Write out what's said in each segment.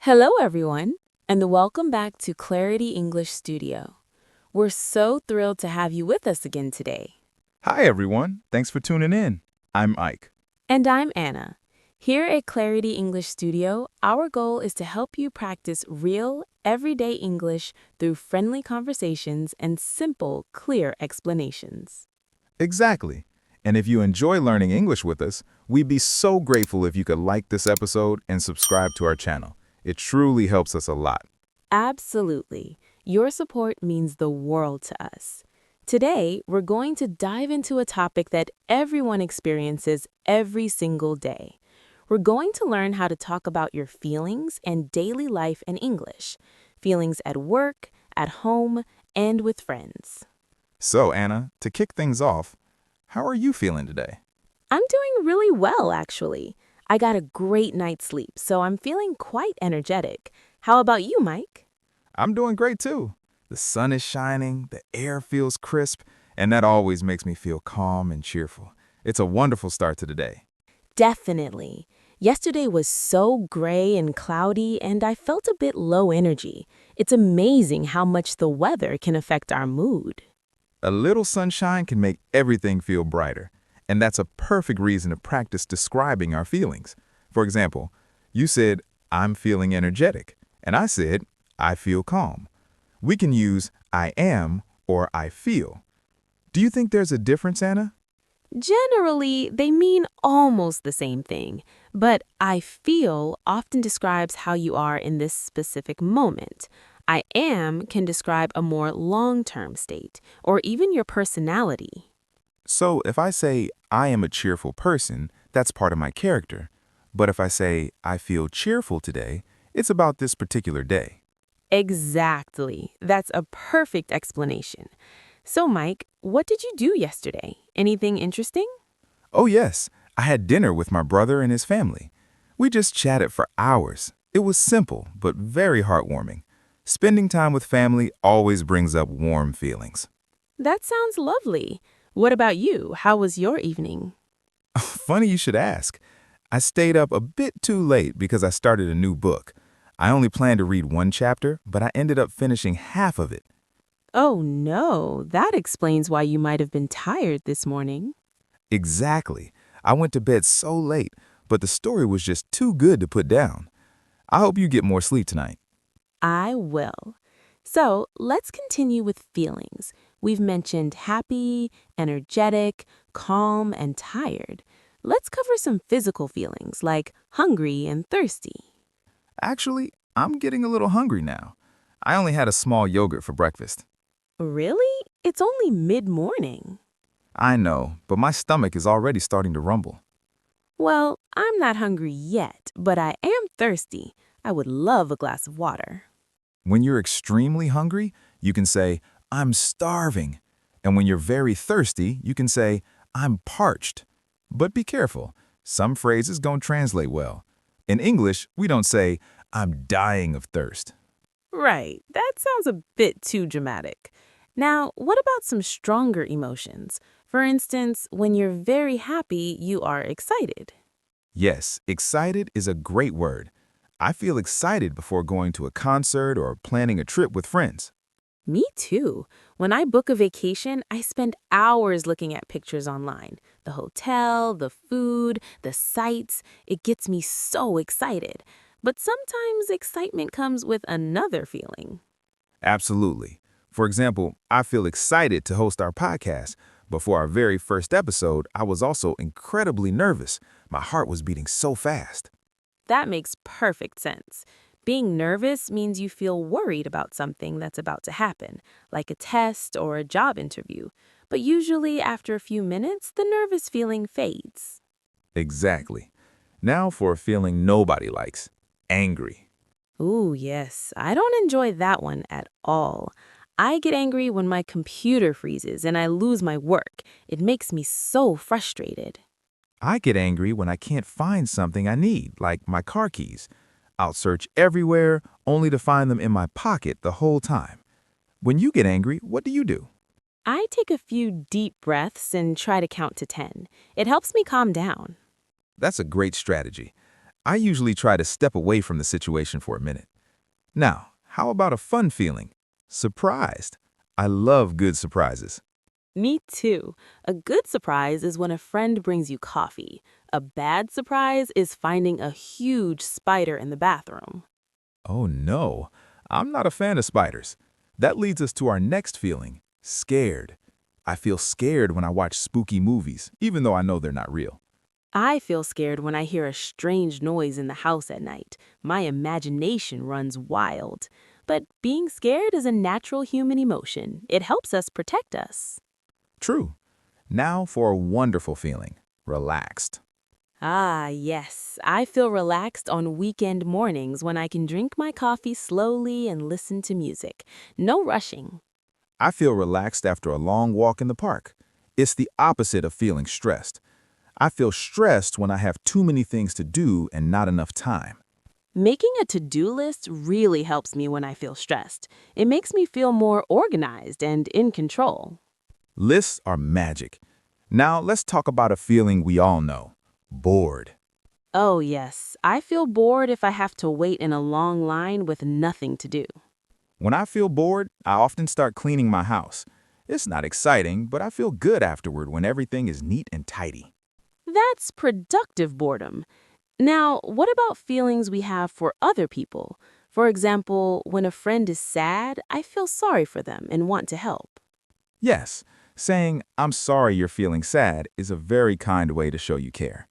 Hello, everyone, and welcome back to Clarity English Studio. We're so thrilled to have you with us again today. Hi, everyone. Thanks for tuning in. I'm Ike. And I'm Anna. Here at Clarity English Studio, our goal is to help you practice real, everyday English through friendly conversations and simple, clear explanations. Exactly. And if you enjoy learning English with us, we'd be so grateful if you could like this episode and subscribe to our channel. It truly helps us a lot. Absolutely. Your support means the world to us. Today, we're going to dive into a topic that everyone experiences every single day. We're going to learn how to talk about your feelings and daily life in English, feelings at work, at home, and with friends. So, Anna, to kick things off, how are you feeling today? I'm doing really well, actually. I got a great night's sleep, so I'm feeling quite energetic. How about you, Mike? I'm doing great too. The sun is shining, the air feels crisp, and that always makes me feel calm and cheerful. It's a wonderful start to the day. Definitely. Yesterday was so gray and cloudy, and I felt a bit low energy. It's amazing how much the weather can affect our mood. A little sunshine can make everything feel brighter, and that's a perfect reason to practice describing our feelings. For example, you said, I'm feeling energetic, and I said, I feel calm. We can use I am or I feel. Do you think there's a difference, Anna? Generally, they mean almost the same thing, but I feel often describes how you are in this specific moment. I am can describe a more long-term state, or even your personality. So if I say I am a cheerful person, that's part of my character. But if I say I feel cheerful today, it's about this particular day. Exactly. That's a perfect explanation. So, Mike, what did you do yesterday? Anything interesting? Oh yes, I had dinner with my brother and his family. We just chatted for hours. It was simple, but very heartwarming. Spending time with family always brings up warm feelings. That sounds lovely. What about you? How was your evening? Funny you should ask. I stayed up a bit too late because I started a new book. I only planned to read one chapter, but I ended up finishing half of it. Oh no, that explains why you might have been tired this morning. Exactly. I went to bed so late, but the story was just too good to put down. I hope you get more sleep tonight. I will. So let's continue with feelings. We've mentioned happy, energetic, calm, and tired. Let's cover some physical feelings like hungry and thirsty. Actually, I'm getting a little hungry now. I only had a small yogurt for breakfast. Really? It's only mid-morning. I know, but my stomach is already starting to rumble. Well, I'm not hungry yet, but I am thirsty. I would love a glass of water. When you're extremely hungry, you can say, I'm starving. And when you're very thirsty, you can say, I'm parched. But be careful. Some phrases don't translate well. In English, we don't say, I'm dying of thirst. Right, that sounds a bit too dramatic. Now, what about some stronger emotions? For instance, when you're very happy, you are excited. Yes, excited is a great word. I feel excited before going to a concert or planning a trip with friends. Me too. When I book a vacation, I spend hours looking at pictures online. The hotel, the food, the sights. It gets me so excited. But sometimes excitement comes with another feeling. Absolutely. For example, I feel excited to host our podcast. Before our very first episode, I was also incredibly nervous. My heart was beating so fast. That makes perfect sense. Being nervous means you feel worried about something that's about to happen, like a test or a job interview. But usually, after a few minutes, the nervous feeling fades. Exactly. Now for a feeling nobody likes, angry. Ooh, yes, I don't enjoy that one at all. I get angry when my computer freezes and I lose my work. It makes me so frustrated. I get angry when I can't find something I need, like my car keys. I'll search everywhere only to find them in my pocket the whole time. When you get angry, what do you do? I take a few deep breaths and try to count to 10. It helps me calm down. That's a great strategy. I usually try to step away from the situation for a minute. Now, how about a fun feeling? Surprised. I love good surprises. Me too. A good surprise is when a friend brings you coffee. A bad surprise is finding a huge spider in the bathroom. Oh no, I'm not a fan of spiders. That leads us to our next feeling, scared. I feel scared when I watch spooky movies, even though I know they're not real. I feel scared when I hear a strange noise in the house at night. My imagination runs wild. But being scared is a natural human emotion. It helps us protect us. True. Now for a wonderful feeling, relaxed. Ah, yes. I feel relaxed on weekend mornings when I can drink my coffee slowly and listen to music. No rushing. I feel relaxed after a long walk in the park. It's the opposite of feeling stressed. I feel stressed when I have too many things to do and not enough time. Making a to-do list really helps me when I feel stressed. It makes me feel more organized and in control. Lists are magic. Now let's talk about a feeling we all know, bored. Oh, yes. I feel bored if I have to wait in a long line with nothing to do. When I feel bored, I often start cleaning my house. It's not exciting, but I feel good afterward when everything is neat and tidy. That's productive boredom. Now, what about feelings we have for other people? For example, when a friend is sad, I feel sorry for them and want to help. Yes, saying, I'm sorry you're feeling sad is a very kind way to show you care.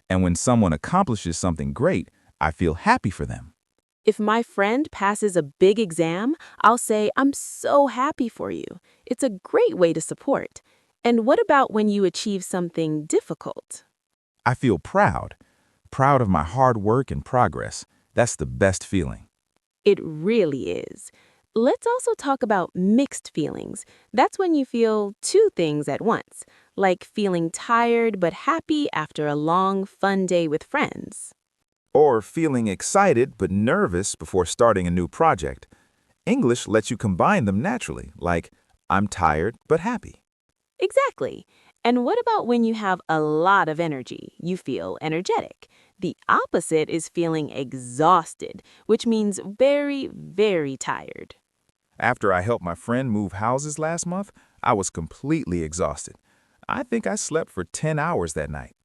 And when someone accomplishes something great, I feel happy for them. If my friend passes a big exam, I'll say, I'm so happy for you. It's a great way to support. And what about when you achieve something difficult? I feel proud of my hard work and progress. That's the best feeling. It really is. Let's also talk about mixed feelings. That's when you feel two things at once, like feeling tired but happy after a long, fun day with friends. Or feeling excited but nervous before starting a new project. English lets you combine them naturally, like, I'm tired but happy. Exactly. And what about when you have a lot of energy? You feel energetic. The opposite is feeling exhausted, which means very, very tired. After I helped my friend move houses last month, I was completely exhausted. I think I slept for 10 hours that night.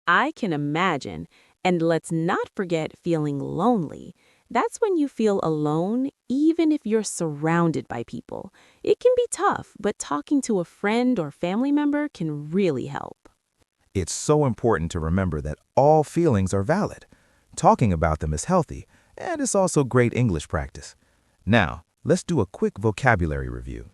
I can imagine. And let's not forget feeling lonely. That's when you feel alone, even if you're surrounded by people. It can be tough, but talking to a friend or family member can really help. It's so important to remember that all feelings are valid. Talking about them is healthy, and it's also great English practice. Now, let's do a quick vocabulary review.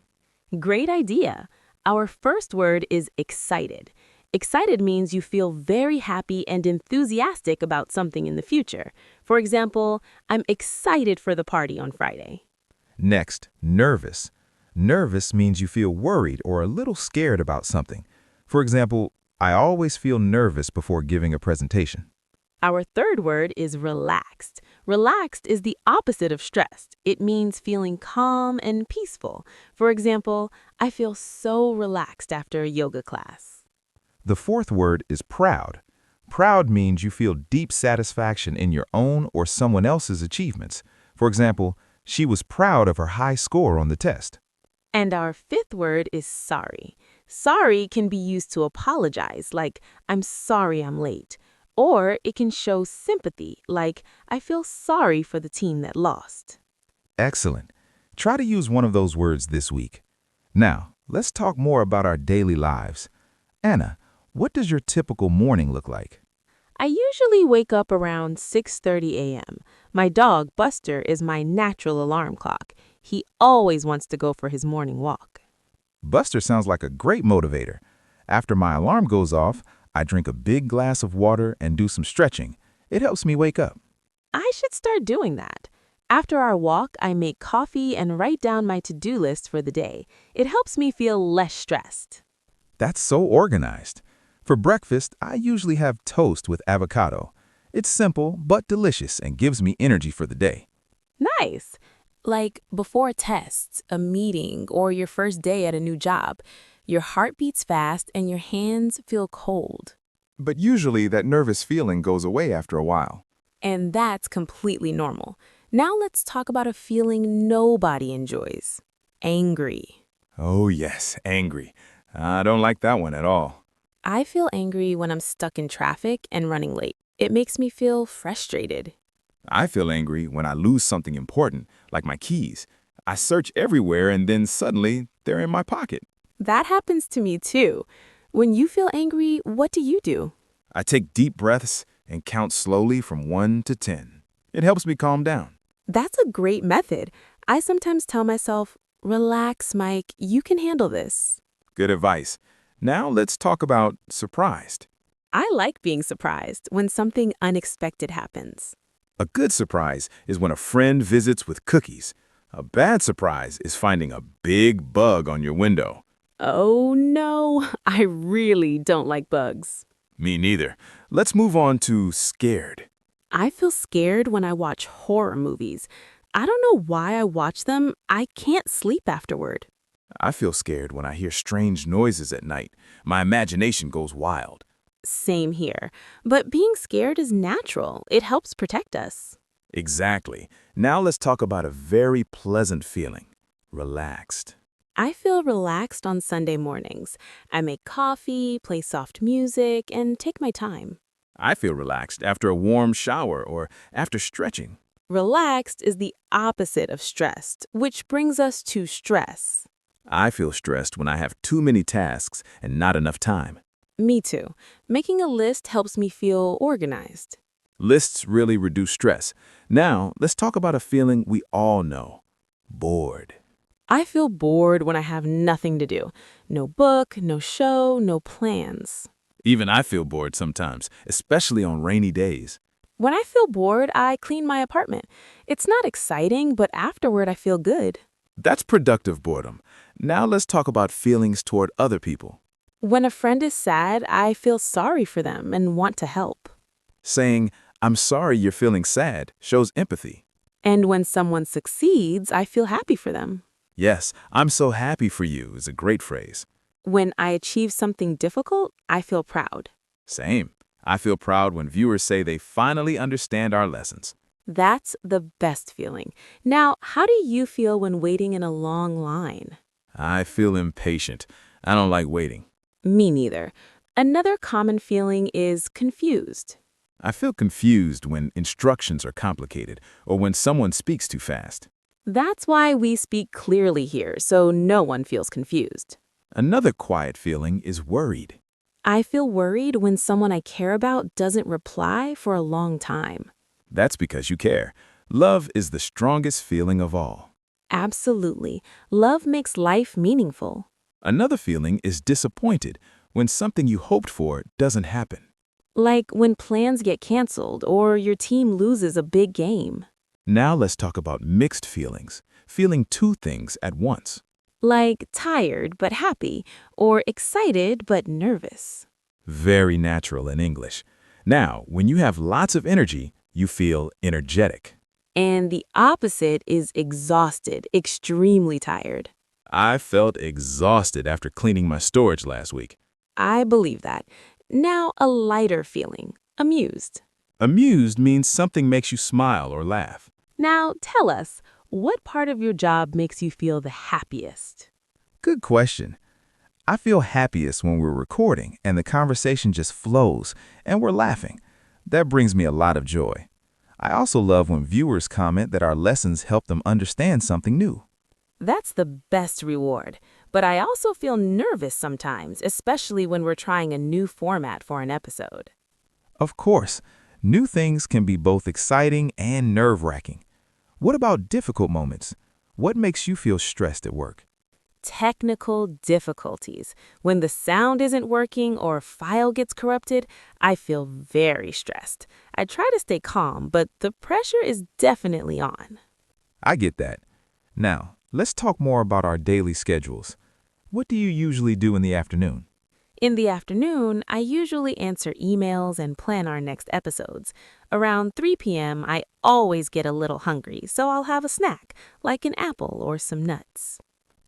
Great idea. Our first word is excited. Excited means you feel very happy and enthusiastic about something in the future. For example, I'm excited for the party on Friday. Next, nervous. Nervous means you feel worried or a little scared about something. For example, I always feel nervous before giving a presentation. Our third word is relaxed. Relaxed is the opposite of stressed. It means feeling calm and peaceful. For example, I feel so relaxed after a yoga class. The fourth word is proud. Proud means you feel deep satisfaction in your own or someone else's achievements. For example, she was proud of her high score on the test. And our fifth word is sorry. Sorry can be used to apologize, like, I'm sorry I'm late. Or it can show sympathy, like, I feel sorry for the team that lost. Excellent. Try to use one of those words this week. Now, let's talk more about our daily lives. Anna, what does your typical morning look like? I usually wake up around 6:30 a.m. My dog, Buster, is my natural alarm clock. He always wants to go for his morning walk. Buster sounds like a great motivator. After my alarm goes off, I drink a big glass of water and do some stretching. It helps me wake up. I should start doing that. After our walk, I make coffee and write down my to-do list for the day. It helps me feel less stressed. That's so organized. For breakfast, I usually have toast with avocado. It's simple but delicious and gives me energy for the day. Nice. Like before tests, a meeting, or your first day at a new job, your heart beats fast and your hands feel cold. But usually that nervous feeling goes away after a while. And that's completely normal. Now let's talk about a feeling nobody enjoys. Angry. Oh yes, angry. I don't like that one at all. I feel angry when I'm stuck in traffic and running late. It makes me feel frustrated. I feel angry when I lose something important, like my keys. I search everywhere and then suddenly they're in my pocket. That happens to me too. When you feel angry, what do you do? I take deep breaths and count slowly from 1 to 10. It helps me calm down. That's a great method. I sometimes tell myself, relax, Mike, you can handle this. Good advice. Now let's talk about surprised. I like being surprised when something unexpected happens. A good surprise is when a friend visits with cookies. A bad surprise is finding a big bug on your window. Oh no, I really don't like bugs. Me neither. Let's move on to scared. I feel scared when I watch horror movies. I don't know why I watch them. I can't sleep afterward. I feel scared when I hear strange noises at night. My imagination goes wild. Same here. But being scared is natural. It helps protect us. Exactly. Now let's talk about a very pleasant feeling. Relaxed. I feel relaxed on Sunday mornings. I make coffee, play soft music, and take my time. I feel relaxed after a warm shower or after stretching. Relaxed is the opposite of stressed, which brings us to stress. I feel stressed when I have too many tasks and not enough time. Me too. Making a list helps me feel organized. Lists really reduce stress. Now, let's talk about a feeling we all know. Bored. I feel bored when I have nothing to do. No book, no show, no plans. Even I feel bored sometimes, especially on rainy days. When I feel bored, I clean my apartment. It's not exciting, but afterward I feel good. That's productive boredom. Now let's talk about feelings toward other people. When a friend is sad, I feel sorry for them and want to help. Saying, "I'm sorry you're feeling sad," shows empathy. And when someone succeeds, I feel happy for them. Yes, "I'm so happy for you" is a great phrase. When I achieve something difficult, I feel proud. Same. I feel proud when viewers say they finally understand our lessons. That's the best feeling. Now, how do you feel when waiting in a long line? I feel impatient. I don't like waiting. Me neither. Another common feeling is confused. I feel confused when instructions are complicated or when someone speaks too fast. That's why we speak clearly here, so no one feels confused. Another quiet feeling is worried. I feel worried when someone I care about doesn't reply for a long time. That's because you care. Love is the strongest feeling of all. Absolutely. Love makes life meaningful. Another feeling is disappointed when something you hoped for doesn't happen. Like when plans get canceled or your team loses a big game. Now let's talk about mixed feelings, feeling two things at once. Like tired but happy, or excited but nervous. Very natural in English. Now, when you have lots of energy, you feel energetic. And the opposite is exhausted, extremely tired. I felt exhausted after cleaning my storage last week. I believe that. Now a lighter feeling, amused. Amused means something makes you smile or laugh. Now tell us, what part of your job makes you feel the happiest? Good question. I feel happiest when we're recording and the conversation just flows and we're laughing. That brings me a lot of joy. I also love when viewers comment that our lessons help them understand something new. That's the best reward. But I also feel nervous sometimes, especially when we're trying a new format for an episode. Of course, new things can be both exciting and nerve-wracking. What about difficult moments? What makes you feel stressed at work? Technical difficulties. When the sound isn't working or a file gets corrupted, I feel very stressed. I try to stay calm, but the pressure is definitely on. I get that. Now, let's talk more about our daily schedules. What do you usually do in the afternoon? In the afternoon, I usually answer emails and plan our next episodes. Around 3 p.m., I always get a little hungry, so I'll have a snack, like an apple or some nuts.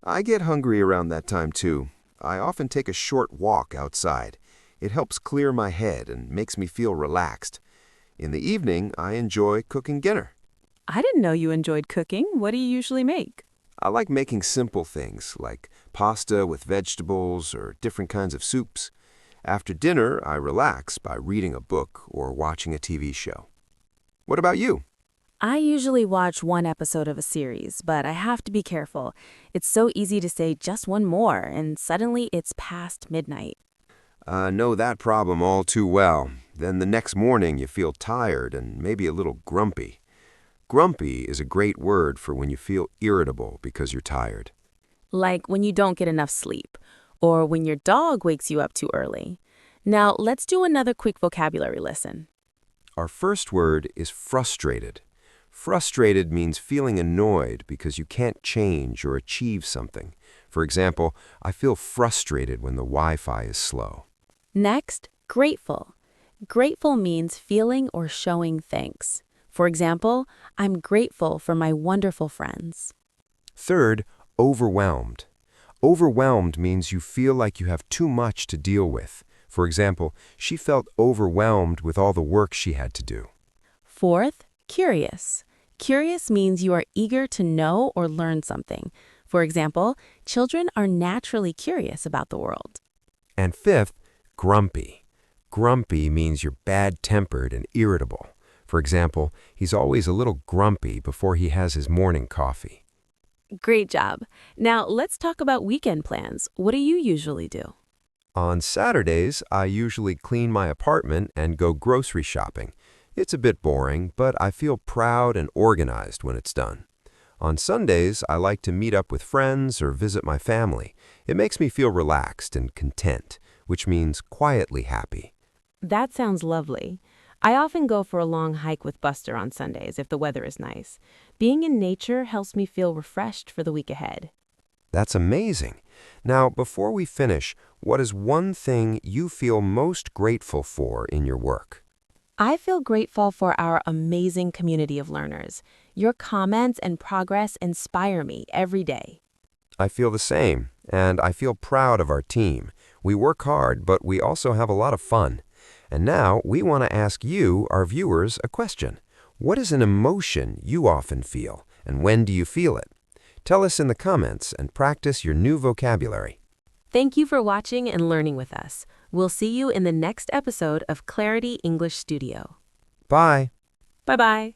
I get hungry around that time too. I often take a short walk outside. It helps clear my head and makes me feel relaxed. In the evening, I enjoy cooking dinner. I didn't know you enjoyed cooking. What do you usually make? I like making simple things like pasta with vegetables or different kinds of soups. After dinner, I relax by reading a book or watching a TV show. What about you? I usually watch one episode of a series, but I have to be careful. It's so easy to say just one more, and suddenly it's past midnight. I know that problem all too well. Then the next morning you feel tired and maybe a little grumpy. Grumpy is a great word for when you feel irritable because you're tired. Like when you don't get enough sleep, or when your dog wakes you up too early. Now, let's do another quick vocabulary lesson. Our first word is frustrated. Frustrated means feeling annoyed because you can't change or achieve something. For example, I feel frustrated when the Wi-Fi is slow. Next, grateful. Grateful means feeling or showing thanks. For example, I'm grateful for my wonderful friends. Third, overwhelmed. Overwhelmed means you feel like you have too much to deal with. For example, she felt overwhelmed with all the work she had to do. Fourth, curious. Curious means you are eager to know or learn something. For example, children are naturally curious about the world. And fifth, grumpy. Grumpy means you're bad-tempered and irritable. For example, he's always a little grumpy before he has his morning coffee. Great job. Now let's talk about weekend plans. What do you usually do? On Saturdays, I usually clean my apartment and go grocery shopping. It's a bit boring, but I feel proud and organized when it's done. On Sundays, I like to meet up with friends or visit my family. It makes me feel relaxed and content, which means quietly happy. That sounds lovely. I often go for a long hike with Buster on Sundays if the weather is nice. Being in nature helps me feel refreshed for the week ahead. That's amazing. Now, before we finish, what is one thing you feel most grateful for in your work? I feel grateful for our amazing community of learners. Your comments and progress inspire me every day. I feel the same, and I feel proud of our team. We work hard, but we also have a lot of fun. And now we want to ask you, our viewers, a question. What is an emotion you often feel, and when do you feel it? Tell us in the comments and practice your new vocabulary. Thank you for watching and learning with us. We'll see you in the next episode of Clarity English Studio. Bye. Bye-bye.